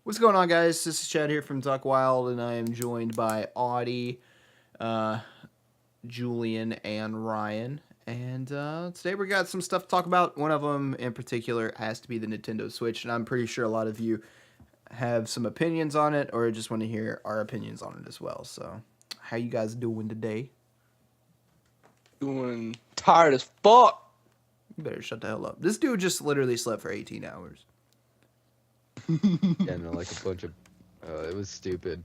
What's going on, guys? This is Chad here from Duck Wild, and I am joined by Audie, uh, Julian, and Ryan. And today we got some stuff to talk about. One of them in particular has to be the Nintendo Switch, and I'm pretty sure a lot of you have some opinions on it, or just want to hear our opinions on it as well. So, how you guys doing today? Doing tired as fuck. You better shut the hell up. This dude just literally slept for 18 hours. Yeah, no, like a bunch of. It was stupid.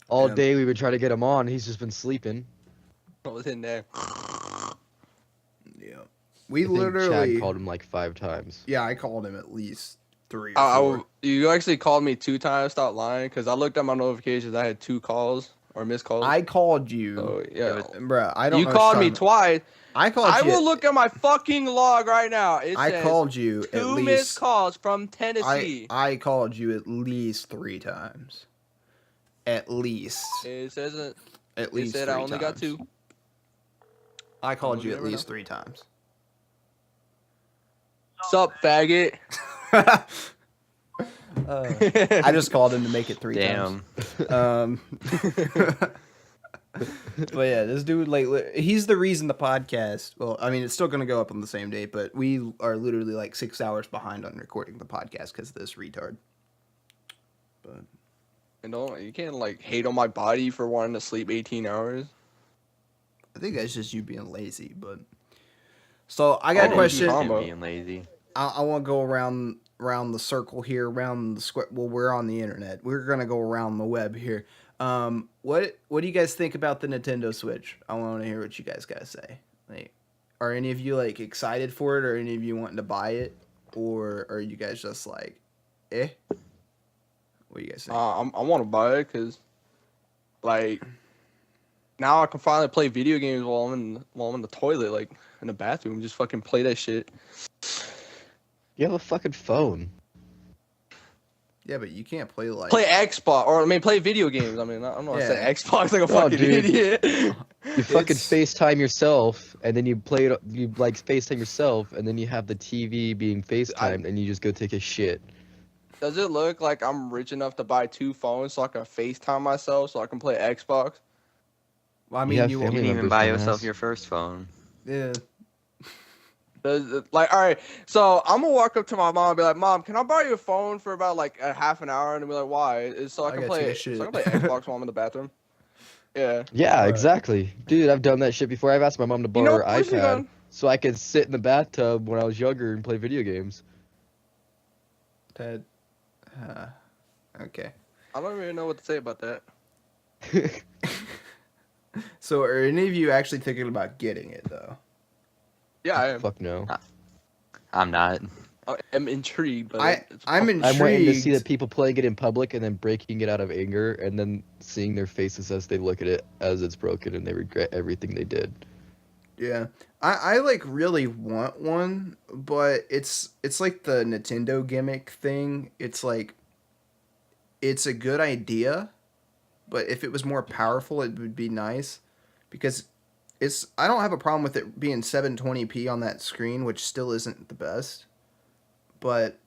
All day we've been trying to get him on. He's just been sleeping. I was in there. Yeah, we I think literally Chad called him like 5 times. Yeah, I called him at least 3 or 4. You actually called me 2 times. Stop lying, because I looked at my notifications. I had 2 calls or missed calls. I called you. So, yeah, bruh. I don't. You called me twice. I called you. I will look at my fucking log right now. It I says called you at 2 least. missed calls from Tennessee. I called you at least 3 times. At least. It says At least. It said 3 I only got times. 2. I called you at least 3 times. Sup, faggot? I just called him to make it 3 times. But yeah, this dude, like, he's the reason the podcast. Well, I mean, it's still gonna go up on the same day, but we are literally like 6 hours behind on recording the podcast because of this retard. But You can't like hate on my body for wanting to sleep 18 hours. I think that's just you being lazy. But so I got a question. Being lazy. I want to go around the circle here, around the square. Well, we're on the internet. We're gonna go around the web here. What do you guys think about the Nintendo Switch? I want to hear what you guys gotta say. Like, are any of you like excited for it, or any of you wanting to buy it, or are you guys just like, eh? What do you guys think? I want to buy it because, like, now I can finally play video games while I'm in the toilet, like in the bathroom. Just fucking play that shit. You have a fucking phone. Yeah, but you can't play like Play Xbox, or I mean, play video games. I mean, I'm not saying Xbox like a fucking dude. idiot. You fucking FaceTime yourself, and then you play it. You like FaceTime yourself, and then you have the TV being FaceTimed, and you just go take a shit. Does it look like I'm rich enough to buy 2 phones so I can FaceTime myself so I can play Xbox? Well, I mean, you You didn't even buy yourself your first phone. Yeah. Like, all right, so I'm gonna walk up to my mom and be like, "Mom, can I borrow your phone for about like a half an hour?" And be like, "Why?" It's so I can play Xbox while I'm in the bathroom. Yeah. Yeah, exactly, dude. I've done that shit before. I've asked my mom to borrow her iPad so I could sit in the bathtub when I was younger and play video games. Ted. Okay. I don't really know what to say about that. So, are any of you actually thinking about getting it though? Yeah, I am. Fuck no. I'm not. I'm intrigued, but I'm intrigued. I'm waiting to see the people playing it in public and then breaking it out of anger and then seeing their faces as they look at it as it's broken and they regret everything they did. Yeah. I like really want one, but it's like the Nintendo gimmick thing. It's like it's a good idea, but if it was more powerful it would be nice because I don't have a problem with it being 720p on that screen, which still isn't the best. But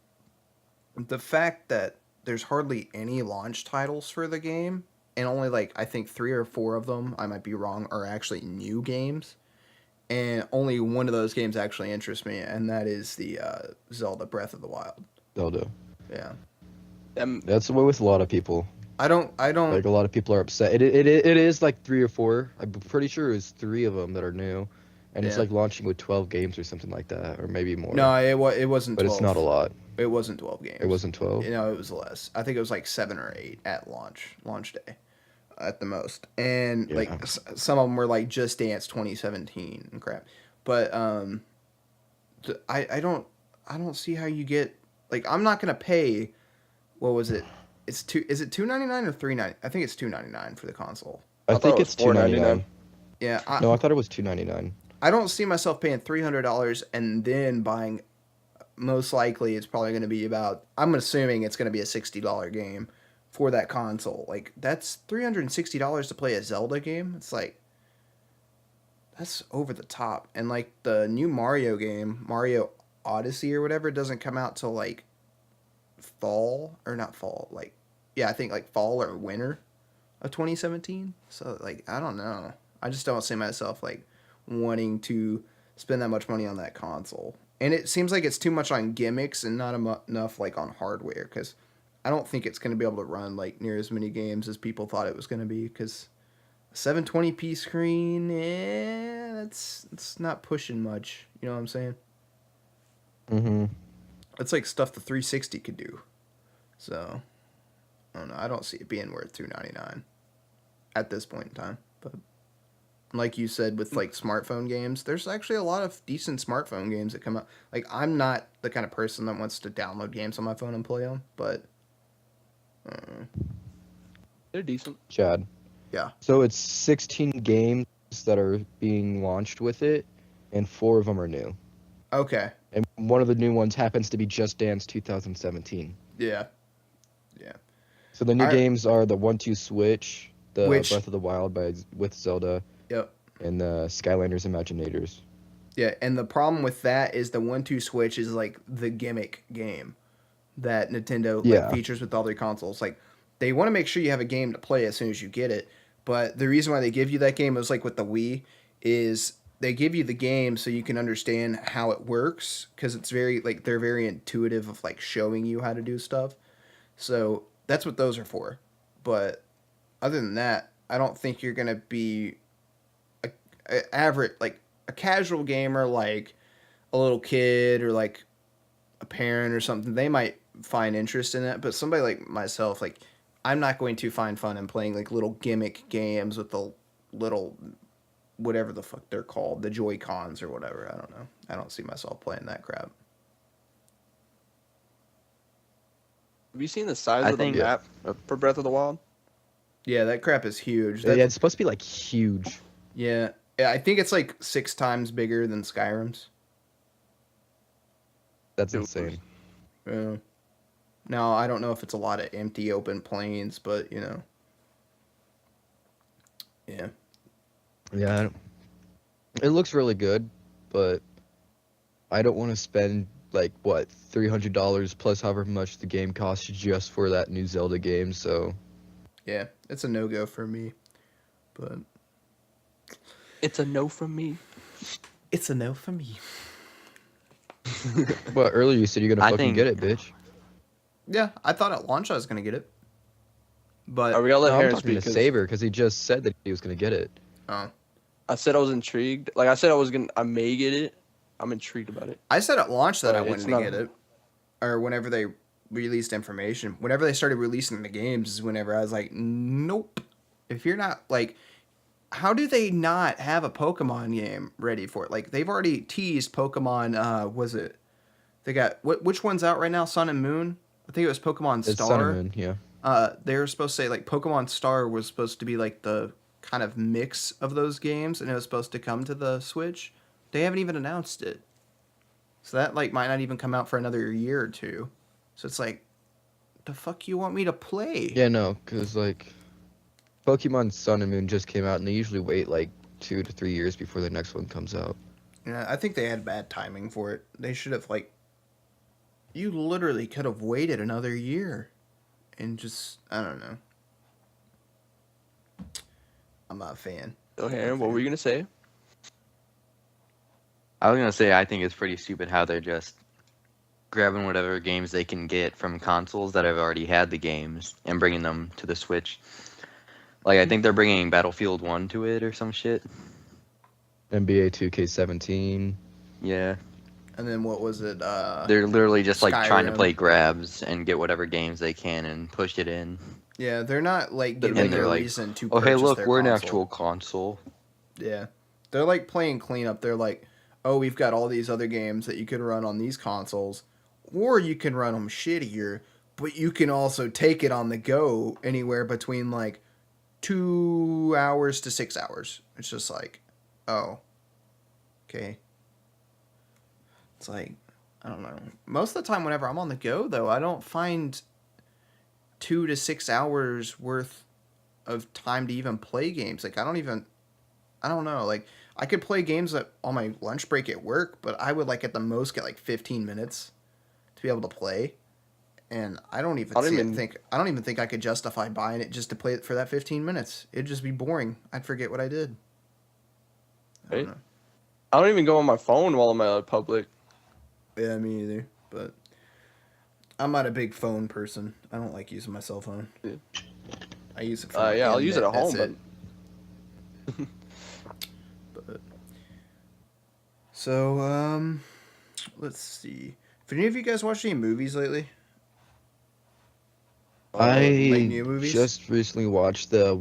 the fact that there's hardly any launch titles for the game, and only like I think 3 or 4 of them, I might be wrong, are actually new games. And only one of those games actually interests me, and that is the Zelda Breath of the Wild. Zelda. Yeah. That's the way with a lot of people. I don't like a lot of people are upset. It is like 3 or 4. I'm pretty sure it's 3 of them that are new, and it's like launching with 12 games or something like that, or maybe more. No, it wasn't 12. But it's not a lot. It wasn't 12 games. It wasn't 12. No, it was less. I think it was like 7 or 8 at launch day, at the most. And like some of them were like Just Dance 2017 and crap. But I don't see how you get, like, I'm not gonna pay. What was it? Is it $2.99 or $3.99? I think it's $2.99 for the console. I think it's $2.99. Yeah. I thought it was $2.99. I don't see myself paying $300 and then buying. Most likely, it's probably going to be about. I'm assuming it's going to be a $60 game for that console. Like, that's $360 to play a Zelda game. It's like, that's over the top. And like the new Mario game, Mario Odyssey or whatever, doesn't come out till like fall or not fall, like yeah, I think like fall or winter of 2017. So like I don't know. I just don't see myself like wanting to spend that much money on that console. And it seems like it's too much on gimmicks and not enough like on hardware cuz I don't think it's going to be able to run like near as many games as people thought it was going to be cuz 720p screen, that's not pushing much. You know what I'm saying? Mm-hmm. It's like stuff the 360 could do. So, I don't know. I don't see it being worth $299 at this point in time. But like you said, with like smartphone games, there's actually a lot of decent smartphone games that come out. Like I'm not the kind of person that wants to download games on my phone and play them, but they're decent. Chad. Yeah. So it's 16 games that are being launched with it, and 4 of them are new. Okay. And one of the new ones happens to be Just Dance 2017. Yeah. Yeah. So the new games are the 1-2 Switch, the Breath of the Wild with Zelda, yep, and the Skylanders Imaginators. Yeah, and the problem with that is the 1-2 Switch is like the gimmick game that Nintendo like, features with all their consoles. Like they want to make sure you have a game to play as soon as you get it. But the reason why they give you that game is like with the Wii is they give you the game so you can understand how it works because it's very like they're very intuitive of like showing you how to do stuff. So that's what those are for. But other than that, I don't think you're gonna be a average like a casual gamer like a little kid or like a parent or something. They might find interest in it, but somebody like myself, like I'm not going to find fun in playing like little gimmick games with the little whatever the fuck they're called, the Joy-Cons or whatever. I don't know. I don't see myself playing that crap. Have you seen the size of the map for Breath of the Wild? Yeah, that crap is huge. Yeah, it's supposed to be like huge. Yeah, I think it's like 6 times bigger than Skyrim's. That's insane. Yeah. Now, I don't know if it's a lot of empty open plains, but, you know. Yeah. Yeah. It looks really good, but I don't want to spend, like, what, $300 plus however much the game costs just for that new Zelda game, so. Yeah, it's a no-go for me, but. It's a no from me. It's a no for me. Well, earlier you said you're gonna fucking get it, bitch. Yeah, I thought at launch I was gonna get it. But are we gonna let Harris speak? To Saber because he just said that he was gonna get it. Oh. I said I was intrigued. Like I said, I may get it. I'm intrigued about it. I said at launch that I wanted to get it, or whenever they released information. Whenever they started releasing the games is whenever I was like, nope. If you're not like, how do they not have a Pokemon game ready for it? Like they've already teased Pokemon. Was it? They got which one's out right now? Sun and Moon. I think it was Pokemon Star. It's Sun and Moon, yeah. They were supposed to say like Pokemon Star was supposed to be like the kind of mix of those games, and it was supposed to come to the Switch. They haven't even announced it, so that like might not even come out for another year or two. So it's like, the fuck you want me to play? Yeah, no, because like Pokemon Sun and Moon just came out, and they usually wait like 2 to 3 years before the next one comes out. Yeah, I think they had bad timing for it. They should have like. You literally could have waited another year, and just I don't know. I'm not a fan. Okay, what were you gonna say? I was gonna say I think it's pretty stupid how they're just grabbing whatever games they can get from consoles that have already had the games and bringing them to the Switch. Like I think they're bringing Battlefield 1 to it or some shit. NBA 2K17. Yeah. And then what was it? They're literally just like trying to Skyrim. play grabs and get whatever games they can and push it in. Yeah, they're not like giving their like, reason to. Oh hey, look, their we're an console. actual console. Yeah, they're like playing cleanup. They're like, oh, we've got all these other games that you can run on these consoles, or you can run them shittier, but you can also take it on the go anywhere between like 2 hours to 6 hours. It's just like, oh, okay. It's like, I don't know. Most of the time, whenever I'm on the go, though, I don't find 2 to 6 hours worth of time to even play games. Like, I don't know. Like, I could play games on my lunch break at work, but I would, like, at the most get, like, 15 minutes to be able to play. and I don't even think I could justify buying it just to play it for that 15 minutes. It'd just be boring. I'd forget what I did. I don't know. I don't even go on my phone while I'm at public. Yeah, me either. But I'm not a big phone person. I don't like using my cell phone. Yeah. I use it for yeah, I'll use it at home, but so let's see. Have any of you guys watched any movies lately? New movies? Just recently watched the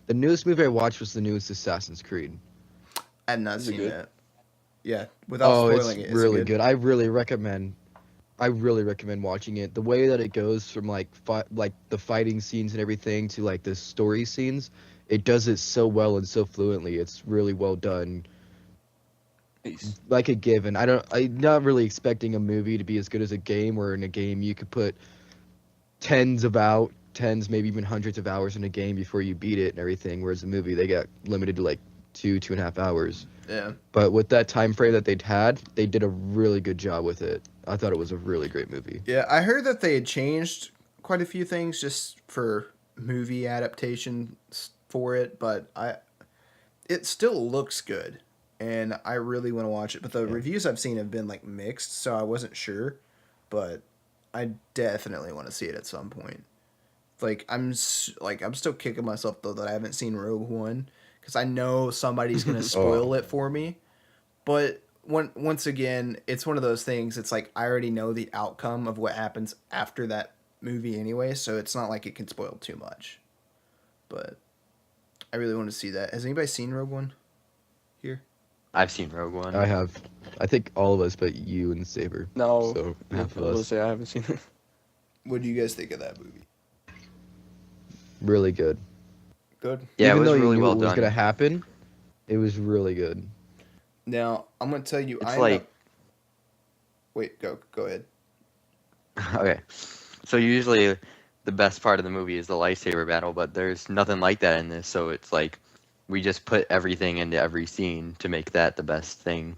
the newest movie I watched was the newest Assassin's Creed. I had not seen that. Yeah, without spoiling it. It's really good. I really recommend watching it. The way that it goes from like the fighting scenes and everything to like the story scenes, it does it so well and so fluently. It's really well done. Peace. Like a given. I'm not really expecting a movie to be as good as a game, where in a game you could put tens, maybe even hundreds of hours in a game before you beat it and everything, whereas a movie, they got limited to like 2.5 hours. Yeah. But with that time frame that they'd had, they did a really good job with it. I thought it was a really great movie. Yeah, I heard that they had changed quite a few things just for movie adaptations for it, but it still looks good, and I really want to watch it. But the reviews I've seen have been like mixed, so I wasn't sure, but I definitely want to see it at some point. Like I'm still kicking myself though that I haven't seen Rogue One, because I know somebody's gonna spoil it for me. But once again, it's one of those things. It's like I already know the outcome of what happens after that movie anyway, so it's not like it can spoil too much. But I really want to see that. Has anybody seen Rogue One here? I've seen Rogue One. I have. I think all of us, but you and Saber. No, so half of I will us. say I haven't seen it. What do you guys think of that movie? Really good. Good. Yeah, Even it was though you really knew well it was done. gonna happen, it was really good. Now I'm gonna tell you. It's Wait, go ahead. Okay, so usually the best part of the movie is the lightsaber battle, but there's nothing like that in this. So it's like we just put everything into every scene to make that the best thing.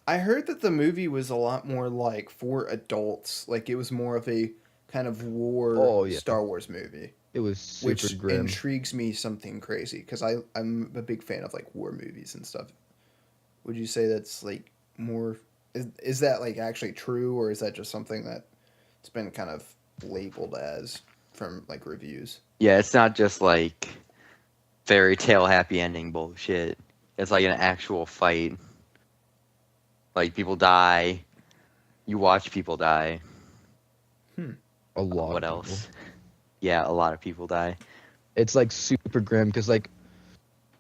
I heard that the movie was a lot more like for adults. Like it was more of a kind of war Star Wars movie. It was super grim. Intrigues me something crazy because I'm a big fan of like war movies and stuff. Would you say that's like more? Is that like actually true, or is that just something that it's been kind of labeled as from like reviews? Yeah, it's not just like fairy tale happy ending bullshit. It's like an actual fight. Like people die. You watch people die. A lot. What of else? Yeah, a lot of people die. It's like super grim because like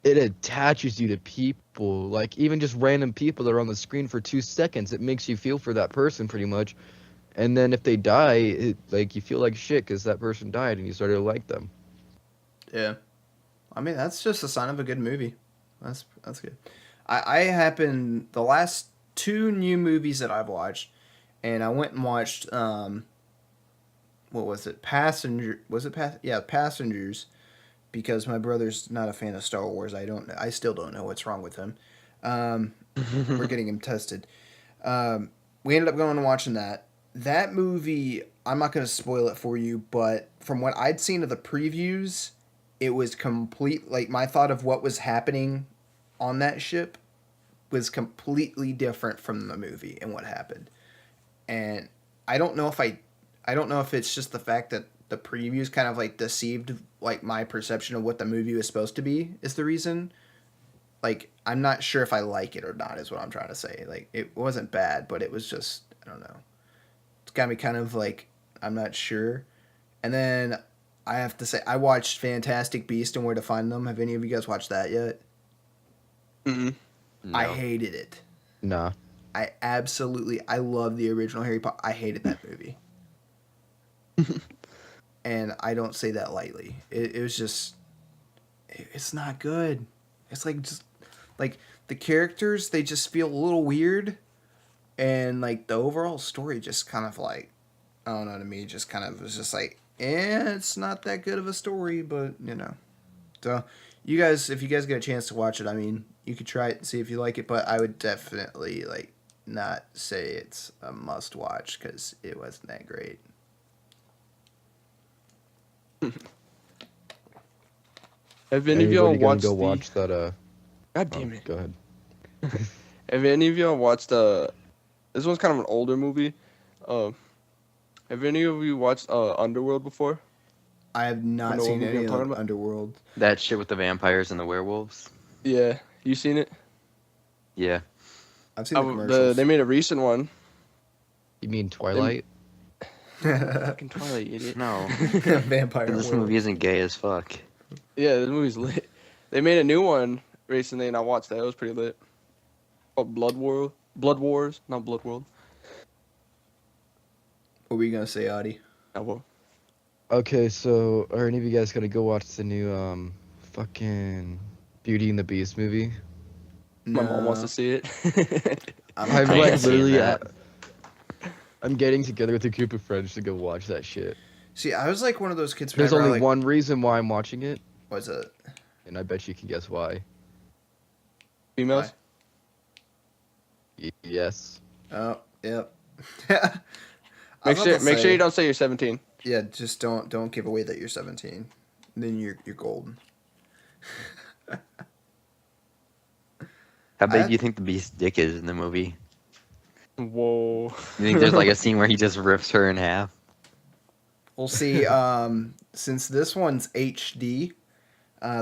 it attaches you to people, like even just random people that are on the screen for 2 seconds. It makes you feel for that person pretty much, and then if they die, like you feel like shit because that person died and you started to like them. Yeah, I mean that's just a sign of a good movie. That's good. I happen the last 2 new movies that I've watched, and I went and watched what was it? Passengers, because my brother's not a fan of Star Wars. I still don't know what's wrong with him. We're getting him tested. We ended up going and watching that. That movie, I'm not going to spoil it for you, but from what I'd seen of the previews, it was complete. Like my thought of what was happening on that ship was completely different from the movie and what happened. And I don't know if it's just the fact that the previews kind of like deceived like my perception of what the movie was supposed to be is the reason. Like I'm not sure if I like it or not is what I'm trying to say. Like it wasn't bad, but it was just I don't know. It's got me kind of like I'm not sure. And then I have to say I watched Fantastic Beasts and Where to Find Them. Have any of you guys watched that yet? Mm-hmm. No. I hated it. Nah. I love the original Harry Potter. I hated that movie. And I don't say that lightly. It was just, it's not good. It's like just, like the characters, they just feel a little weird. And like the overall story just kind of like, I don't know, to me, just kind of was just like, it's not that good of a story, but you know. So you guys, if you guys get a chance to watch it, I mean, you could try it and see if you like it, but I would definitely like not say it's a must watch because it wasn't that great. Have any of y'all watched go watch that? God damn it! Go ahead. Have any of y'all watched This one's kind of an older movie. Have any of you watched Underworld before? I have not seen any of the Underworld. That shit with the vampires and the werewolves. Yeah, you seen it? Yeah. I've seen the commercials. They made a recent one. You mean Twilight? Fucking Twilight, you idiot. No. Vampire. This movie isn't gay as fuck. Yeah, this movie's lit. They made a new one recently, and I watched that. It was pretty lit. Called Blood Wars, not Blood World. What were you gonna say, Adi? Oh, well. Okay, so are any of you guys gonna go watch the new fucking Beauty and the Beast movie? My mom wants to see it. I'm I like ain't seen literally that. I'm getting together with a group of friends to go watch that shit. See, I was like one of those kids. There's whenever only one reason why I'm watching it, What's it? and I bet you can guess why. Females? Yes. Oh, yep. Make sure you don't say you're 17. Yeah, just don't give away that you're 17. Then you're golden. How big do you think the Beast's dick is in the movie? Whoa. You think there's like a scene where he just rips her in half? We'll see. Since this one's HD,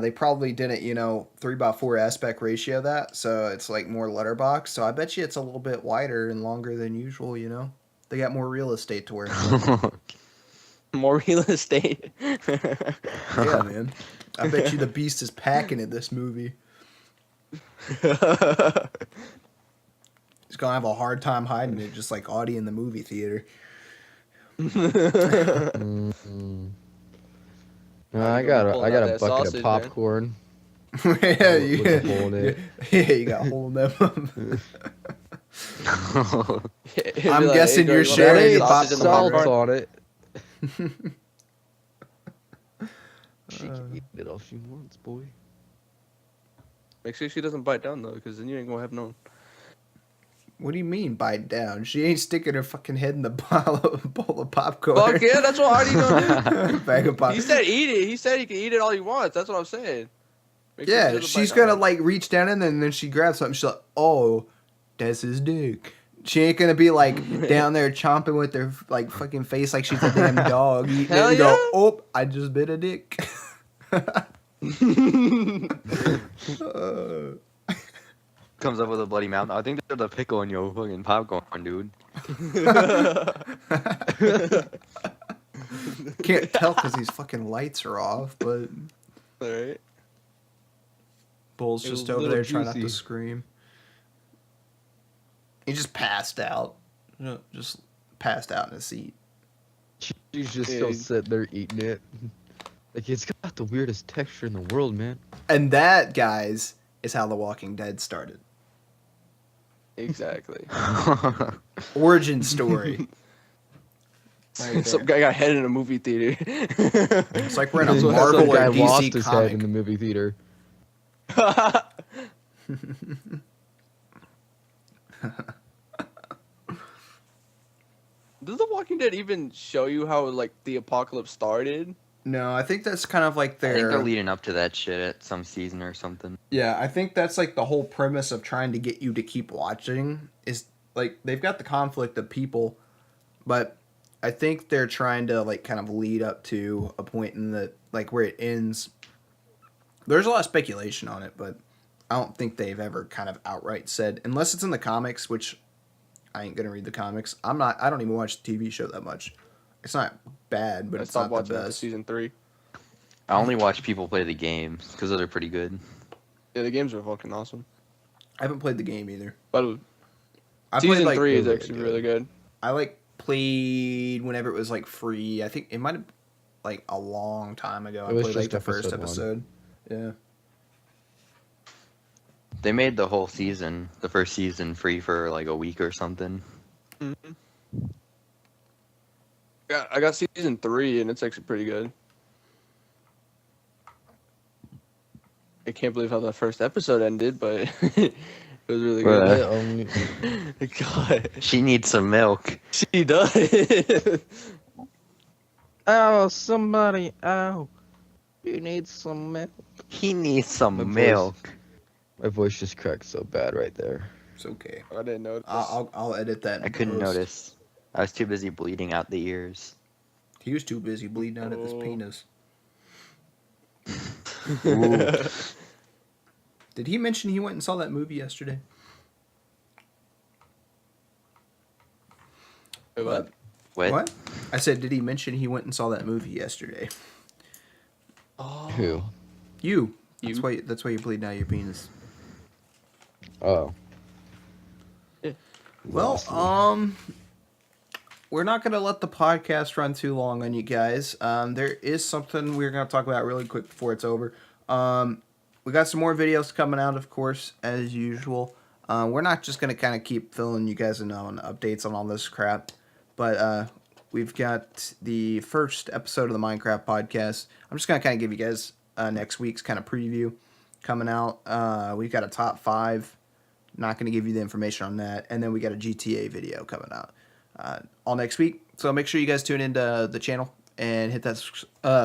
they probably didn't, 3:4 aspect ratio that, so it's like more letterbox. So I bet you it's a little bit wider and longer than usual. They got more real estate to work with. More real estate. Yeah, man. I bet you the Beast is packing in this movie. He's gonna have a hard time hiding it, just like Audie in the movie theater. No, I got a bucket sausage, of popcorn. Yeah, with a hole in it. you got a hole in them. It'd be I'm like, guessing hey, you're girl, sharing wanna your have sausage in the Salt popcorn? on it. She can eat it all she wants, boy. Make sure she doesn't bite down though, because then you ain't gonna have none. What do you mean bite down? She ain't sticking her fucking head in the bowl of popcorn. Fuck yeah, that's what Artie gonna do. Bag of popcorn. He said eat it. He said he can eat it all he wants. That's what I'm saying. Make sure she Yeah, doesn't she's bite gonna down. like reach down in there and then she grabs something. She's like, "Oh, that's his dick." She ain't gonna be like down there chomping with her like fucking face like she's a damn dog eating Hell it and yeah. go, "Oh, I just bit a dick." Comes up with a bloody mouth. I think there's a pickle in your fucking popcorn, dude. Can't tell because these fucking lights are off, but Alright. Bull's It was just a over little there trying not to juicy. scream. He just passed out. Just passed out in his seat. She's just Yeah. still sitting there eating it. Like, it's got the weirdest texture in the world, man. And that, guys, is how The Walking Dead started. Exactly. Origin story. Right Some there. guy got head in a movie theater. It's like we're in a Some Marvel or guy lost DC his head comic. in the movie theater. Does The Walking Dead even show you how like the apocalypse started? No, I think that's kind of like I think they're their... leading up to that shit at some season or something. Yeah, I think that's like the whole premise of trying to get you to keep watching is like they've got the conflict of people, but I think they're trying to like kind of lead up to a point in the like where it ends. There's a lot of speculation on it, but I don't think they've ever kind of outright said, unless it's in the comics, which I ain't gonna read the comics. I don't even watch the TV show that much. It's not bad, but I it's stopped not watching the after best. season 3. I only watch people play the games because those are pretty good. Yeah, the games are fucking awesome. I haven't played the game either. But I season played like 3 is really actually good. really good. I like played whenever it was like free. I think it might have like a long time ago. It I was played like just the first episode episode. Yeah. They made the whole season, the first season, free for like a week or something. Mm-hmm. Yeah, I got season 3 and it's actually pretty good. I can't believe how the first episode ended, but It was really good. God. She needs some milk. She does. Oh, somebody! Oh, you need some milk. He needs some milk. My voice just cracked so bad right there. It's okay. I didn't notice. I'll edit that. I couldn't notice. I was too busy bleeding out the ears. He was too busy bleeding out of his penis. Did he mention he went and saw that movie yesterday? What? What? I said, did he mention he went and saw that movie yesterday? Oh. Who? You. That's why you're bleeding out your penis. Oh. Well, we're not going to let the podcast run too long on you guys. There is something we're going to talk about really quick before it's over. We got some more videos coming out, of course, as usual. We're not just going to kind of keep filling you guys in on updates on all this crap, but we've got the first episode of the Minecraft podcast. I'm just going to kind of give you guys next week's kind of preview coming out. We've got a top 5. Not going to give you the information on that. And then we got a GTA video coming out all next week. So make sure you guys tune into the channel and hit that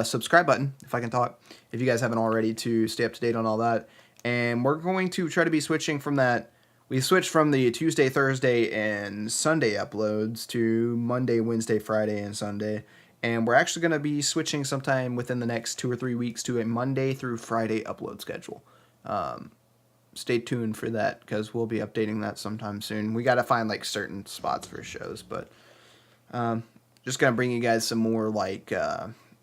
subscribe button, if I can talk, if you guys haven't already, to stay up to date on all that. And we're going to try to be switching from that. We switched from the Tuesday, Thursday, and Sunday uploads to Monday, Wednesday, Friday, and Sunday. And we're actually going to be switching sometime within the next 2 or 3 weeks to a Monday through Friday upload schedule. Stay tuned for that, because we'll be updating that sometime soon. We got to find like certain spots for shows, but just going to bring you guys some more like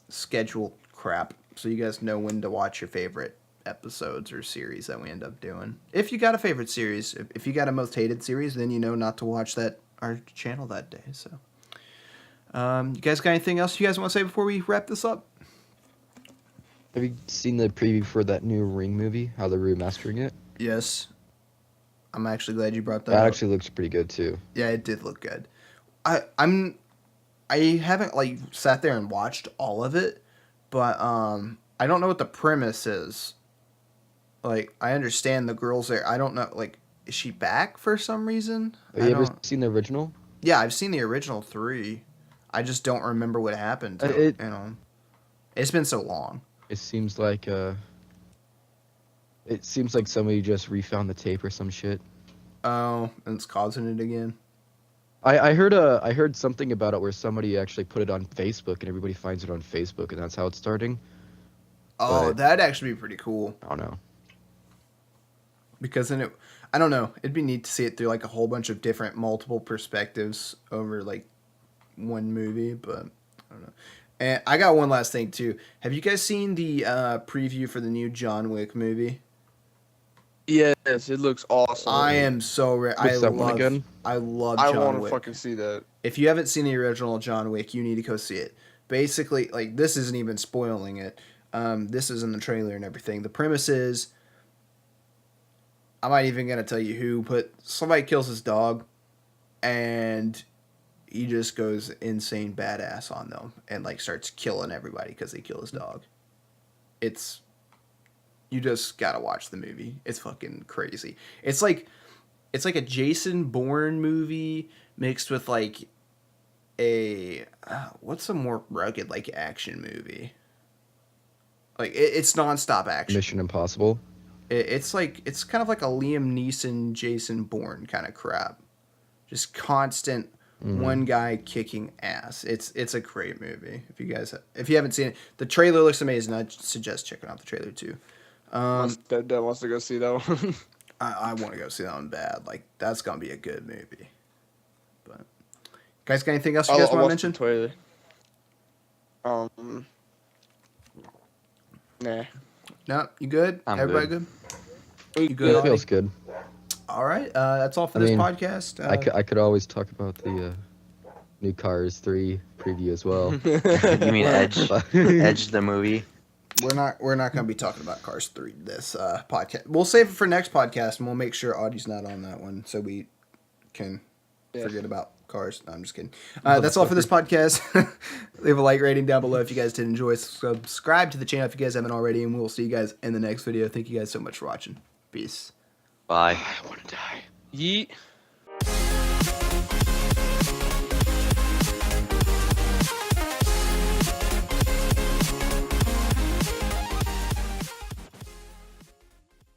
schedule crap so you guys know when to watch your favorite episodes or series that we end up doing. If you got a favorite series, if you got a most hated series, then you know not to watch our channel that day. So you guys got anything else you guys want to say before we wrap this up? Have you seen the preview for that new Ring movie? How they're remastering it? Yes. I'm actually glad you brought that That up. actually looks pretty good too. Yeah, it did look good. I haven't like sat there and watched all of it, but I don't know what the premise is. Like, I understand the girls there. I don't know, like, is she back for some reason? Have you ever seen the original? Yeah, I've seen the original 3. I just don't remember what happened to it. It's been so long. It seems like somebody just refound the tape or some shit. Oh, and it's causing it again. I heard something about it where somebody actually put it on Facebook and everybody finds it on Facebook and that's how it's starting. Oh, But that'd actually be pretty cool. I don't know. Because then I don't know, it'd be neat to see it through like a whole bunch of different multiple perspectives over like one movie, but I don't know. And I got one last thing too. Have you guys seen the preview for the new John Wick movie? Yes, it looks awesome. I am so ready. I love John I want to Wick. fucking see that. If you haven't seen the original John Wick, you need to go see it. Basically, like, this isn't even spoiling it. This is in the trailer and everything. The premise is, I'm not even going to tell you who, but somebody kills his dog, and he just goes insane badass on them, and, like, starts killing everybody because they kill his dog. You just got to watch the movie. It's fucking crazy. It's like a Jason Bourne movie mixed with, like, what's a more rugged, like, action movie? Like, it's nonstop action. Mission Impossible. It's kind of like a Liam Neeson, Jason Bourne kind of crap. Just constant one guy kicking ass. It's a great movie. If you haven't seen it, the trailer looks amazing. I suggest checking out the trailer too. Dad wants to go see that one. I want to go see that one bad. Like, that's gonna be a good movie. But guys, got anything else you guys want to mention? Trailer. Nah. No, you good? I'm Everybody good? You good? Yeah, it Audie? feels good. All right. That's all for this podcast. I could always talk about the new Cars 3 preview as well. You mean Edge? Edge the movie? We're not going to be talking about Cars 3 this podcast. We'll save it for next podcast, and we'll make sure Audie's not on that one so we can forget about Cars. No, I'm just kidding. That's all for this podcast. Leave a like rating down below if you guys did enjoy. Subscribe to the channel if you guys haven't already, and we'll see you guys in the next video. Thank you guys so much for watching. Peace. Bye. I want to die. Yeet.